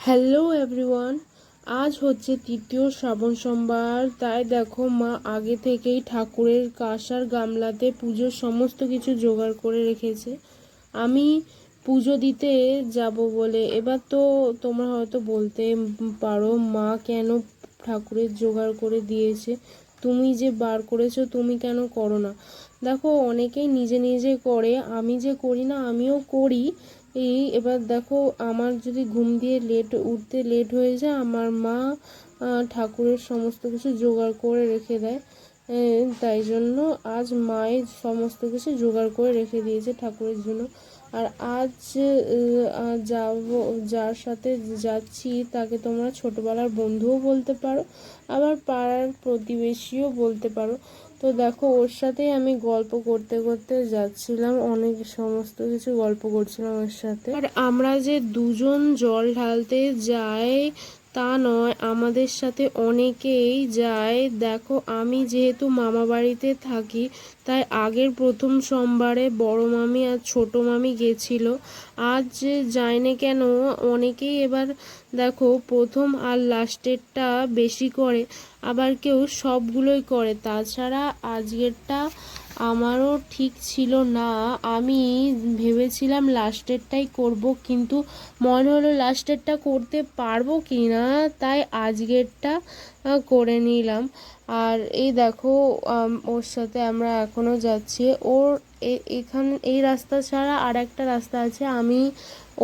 Hello everyone. আজ হচ্ছে তৃতীয় শ্রাবণ সোমবার, তাই দেখো মা আগে থেকেই ঠাকুরের কাঁসার গামলাতে পুজোর সমস্ত কিছু জোগাড় করে রেখেছে। আমি পুজো দিতে যাব বলে এবার তো তোমরা হয়তো বলতে পারো মা কেন ঠাকুরের জোগাড় করে দিয়েছে, তুমি যে বার করেছো তুমি কেন করো না। দেখো অনেকেই নিজে নিজে করে, আমি যে করি না আমিও করি। এবার দেখো আমার যদি ঘুম দিয়ে উঠতে লেট হয়ে যায়, আমার মা ঠাকুরের সমস্ত কিছু জোগাড় করে রেখে দেয়। তাই জন্য আজ মায়ের সমস্ত কিছু জোগাড় করে রেখে দিয়েছে ঠাকুরের জন্য। আর আজ যাব, যার সাথে যাচ্ছি তাকে তোমরা ছোটবেলার বন্ধুও বলতে পারো, আবার পাড়ার প্রতিবেশীও বলতে পারো। তো দেখো ওর সাথেই আমি গল্প করতে করতে যাচ্ছিলাম, অনেক সমস্ত কিছু গল্প করছিলাম ওর সাথে। আর আমরা যে দুজন জল ঢালতে যাই তা নয়, আমাদের সাথে অনেকেই যায়। দেখো আমি যেহেতু মামা বাড়িতে থাকি, তাই আগের প্রথম সোমবারে বড় মামি আর ছোট মামি গেছিল। আজ যায়নি কেন, অনেকেই এবার দেখো প্রথম আর লাস্টেরটা বেশি করে, আবার কেউ সবগুলোই করে। তাছাড়া আজকেরটা আমারও ঠিক ছিল না, আমি ভেবেছিলাম লাস্টেরটাই করব, কিন্তু মনে হলো লাস্টেরটা করতে পারবো কি না, তাই আজকেরটা করে নিলাম। আর এই দেখো ওর সাথে আমরা এখনও যাচ্ছি। ওর এই রাস্তা ছাড়া আর একটা রাস্তা আছে, আমি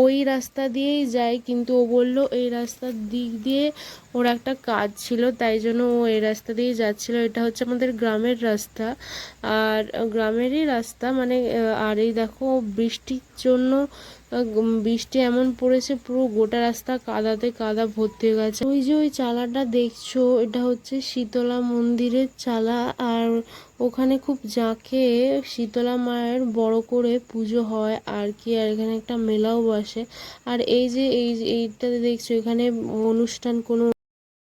ওই রাস্তা দিয়েই যাই, কিন্তু ও বললো এই রাস্তার দিক দিয়ে ওর একটা কাজ ছিল, তাই জন্য ও এই রাস্তা দিয়েই যাচ্ছিল। এটা হচ্ছে আমাদের গ্রামের রাস্তা, আর গ্রামেরই রাস্তা মানে। আর এই দেখো বৃষ্টির জন্য, বৃষ্টি এমন পড়েছে পুরো গোটা রাস্তা কাদাতে কাদা ভর্তি হয়ে গেছে। ওই যে ওই চালাটা দেখছো, এটা হচ্ছে শীতলা মন্দিরের চালা। আর ওখানে খুব জাঁকে শীতলা মায়ের বড় করে পুজো হয় আর কি, আর এখানে একটা মেলাও বসে। আর এই যে এইটাতে দেখছো, এখানে অনুষ্ঠান কোনো